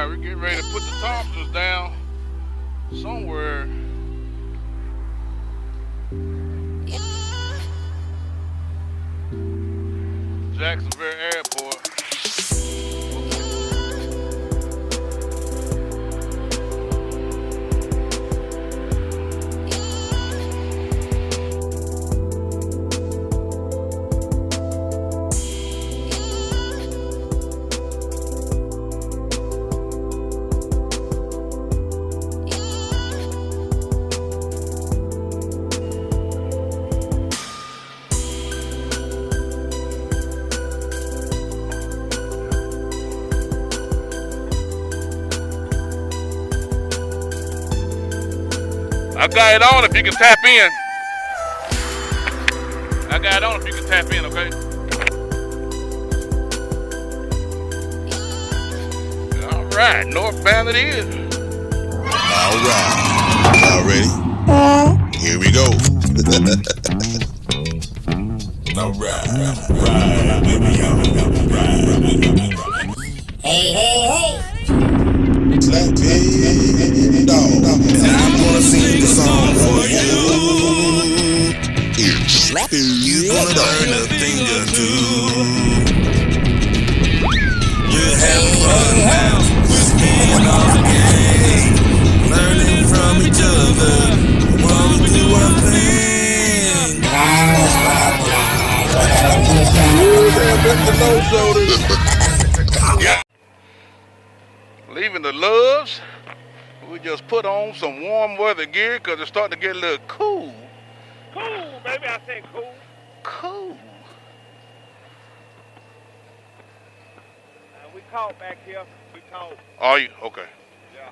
Alright, we're getting ready to put the Thompsons down somewhere. Jacksonville Airport. I got it on if you can tap in. I got it on if you can tap in, okay? All right, northbound it is. All right, y'all ready? Here we go. All right, baby, Hey, hey, hey. Lappydog. And I'm gonna sing the song for you. You're gonna learn a thing or two. You're having fun now with me and all the gang, learning from each other while we do our thing. Leaving the Loves. We just put on some warm weather gear because it's starting to get a little cool. Cool, baby, I said cool. Cool. We caught back here. We caught. Are you? Okay. Yeah.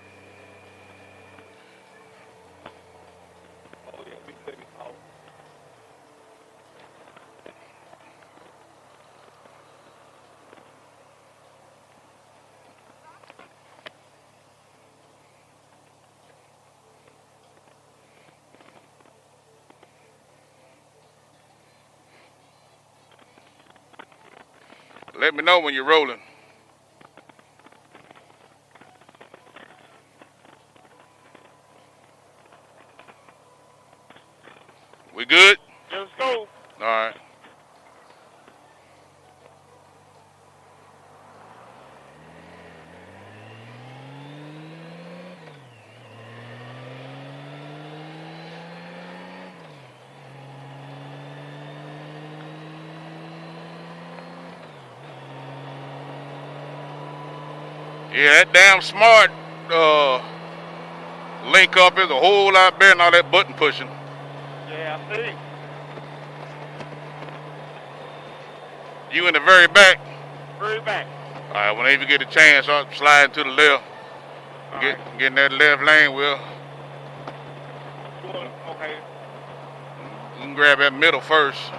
Oh, yeah, we could be caught. Let me know when you're rolling. We good? Let's go. All right. Yeah, that damn smart link up is a whole lot better than all that button pushing. Yeah, I see. You in the very back? Very back. All right, whenever you get a chance, start sliding to the left. Get in that left lane, Will. Okay. You can grab that middle first.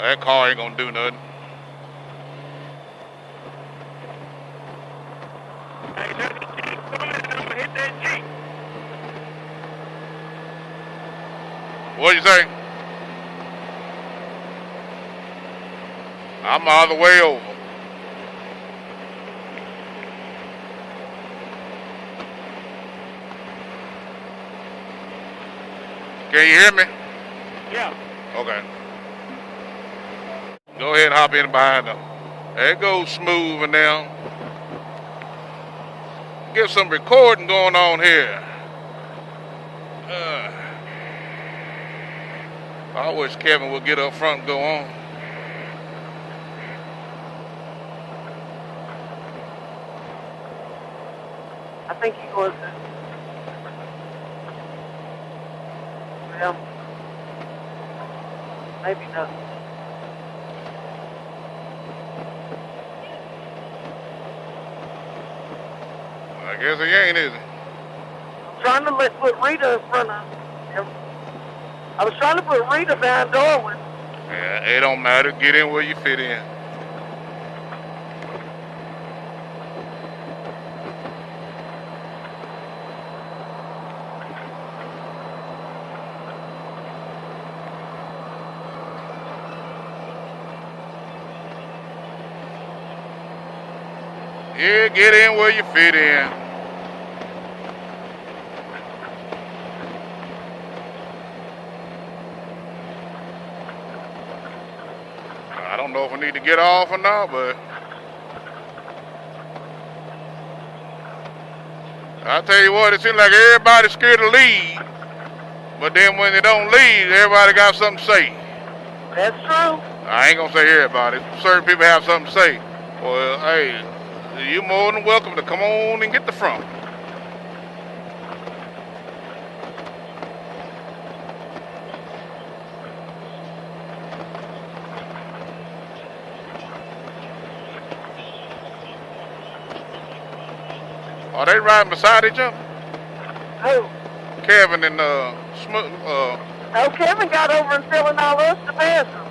That car ain't gonna do nothing. Hey, that's the Jeep. Somebody gonna hit that Jeep. What'd you say? I'm all the way over. Can you hear me? Yeah. Okay. Go ahead and hop in behind them. There it goes smooth and down. Get some recording going on here. I wish Kevin would get up front and go on. I think he was. Well, maybe not. I guess he ain't, is he? I'm trying to put Rita in front of him. I was trying to put Rita behind Darwin. Yeah, it don't matter. Get in where you fit in. Yeah, get in where you fit in. I don't know if I need to get off or not, but I tell you what, it seems like everybody's scared to leave. But then when they don't leave, everybody got something to say. That's true. I ain't gonna say everybody. Certain people have something to say. Well, hey, you're more than welcome to come on and get the front. Are they riding beside each other? Who? Kevin and Oh, Kevin got over and telling all us to pass him.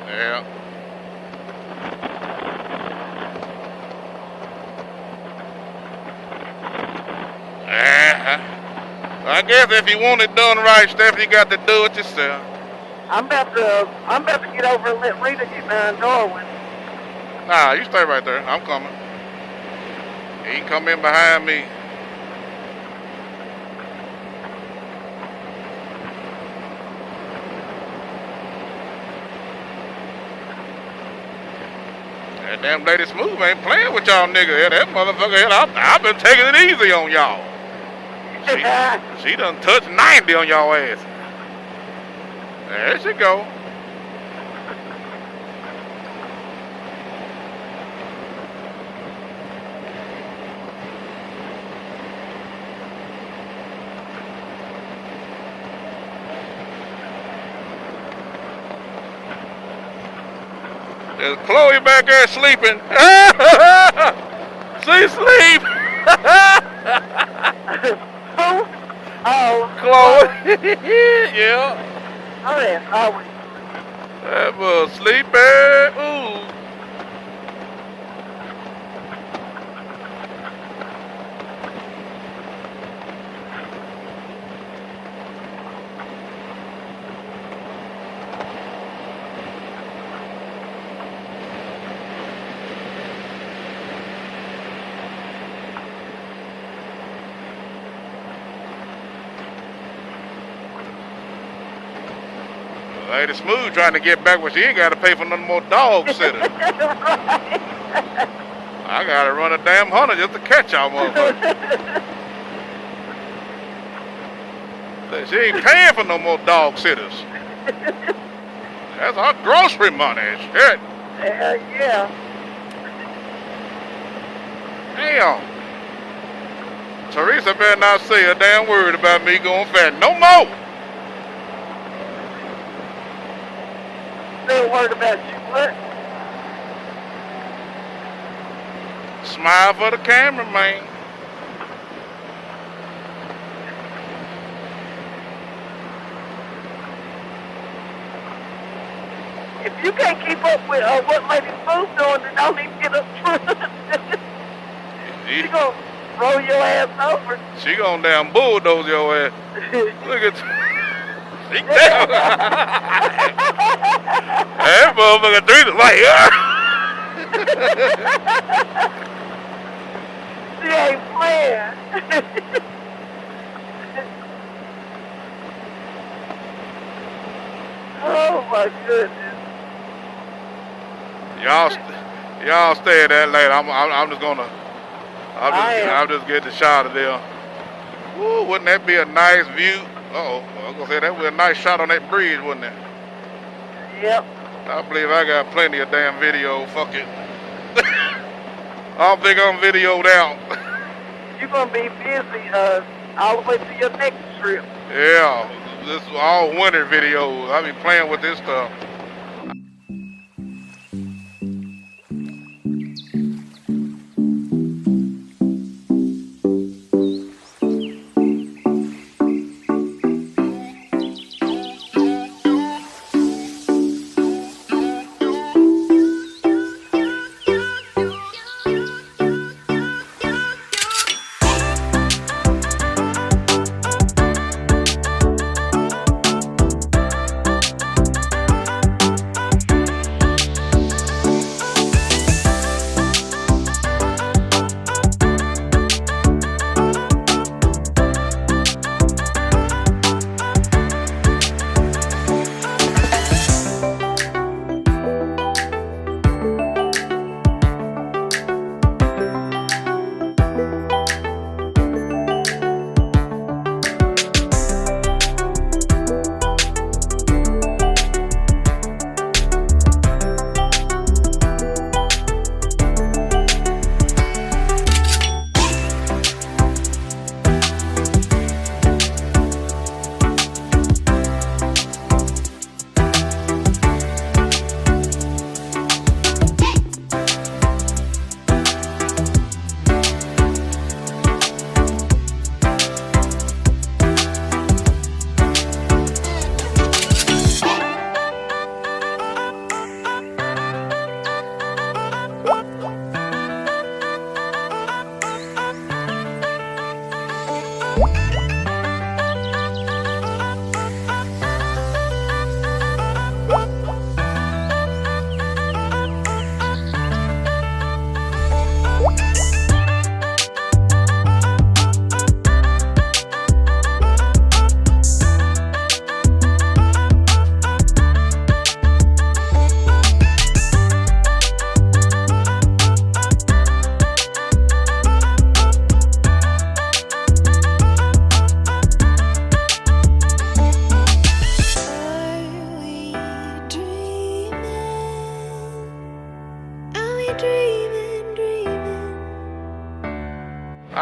Yeah. I guess if you want it done right, Stephanie, you got to do it yourself. I'm about to get over and let Rita get behind Darwin. Nah, you stay right there. I'm coming. He can come in behind me. That damn Lady Smooth ain't playing with y'all nigga. Yeah, that motherfucker, I've been taking it easy on y'all. She done touched 90 on y'all ass. There she go. There's Chloe back there sleeping. She sleep. Who? Oh. Chloe. Yeah. Oh, yeah. Always. That was sleeping. Ooh. Lady Smooth trying to get back, but she ain't got to pay for no more dog sitter. Right. I got to run a damn hunter just to catch y'all motherfuckers. She ain't paying for no more dog sitters. That's our grocery money. Shit. Yeah. Damn. Teresa better not say a damn word about me going fat no more. Say a word about you. What? Smile for the camera, man. If you can't keep up with what Lady Smooth doing, then don't even get up front. She gonna roll your ass over. She gonna damn bulldoze your ass. Look at she down. That motherfucker Teresa like, She ain't playing. Oh my goodness. Y'all stay that late. I'm just gonna. I'll just get the shot of them. Woo, wouldn't that be a nice view? Uh-oh, I was gonna say that would be a nice shot on that bridge, wouldn't it? Yep. I believe I got plenty of damn video. Fuck it. I don't think I'm videoed out. You're gonna be busy all the way to your next trip. Yeah, this is all winter videos. I be playing with this stuff.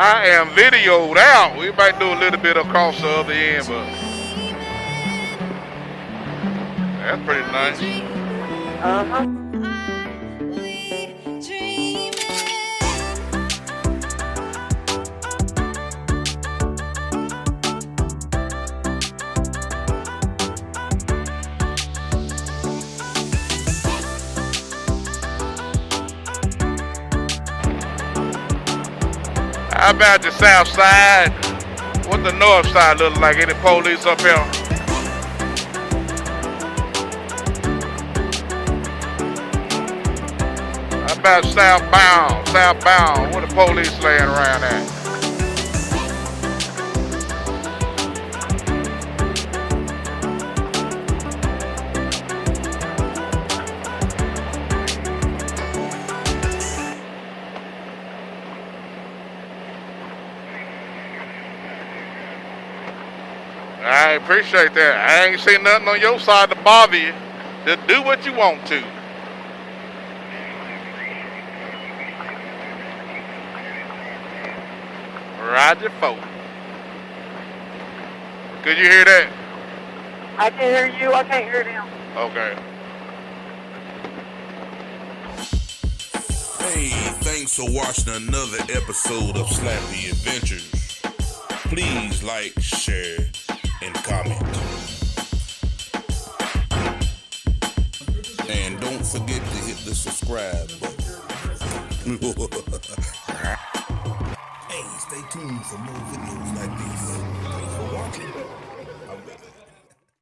I am videoed out. We might do a little bit across the other end, but that's pretty nice. Uh-huh. How about the south side? What the north side look like? Any police up here? How about southbound? Southbound, where the police laying around at? I appreciate that. I ain't seen nothing on your side to bother you. Just do what you want to. Roger, folks. Could you hear that? I can hear you. I can't hear them. Okay. Hey, thanks for watching another episode of Slappy Adventures. Please like, share, and comment. And don't forget to hit the subscribe button. Hey, stay tuned for more videos like this. Thanks for watching.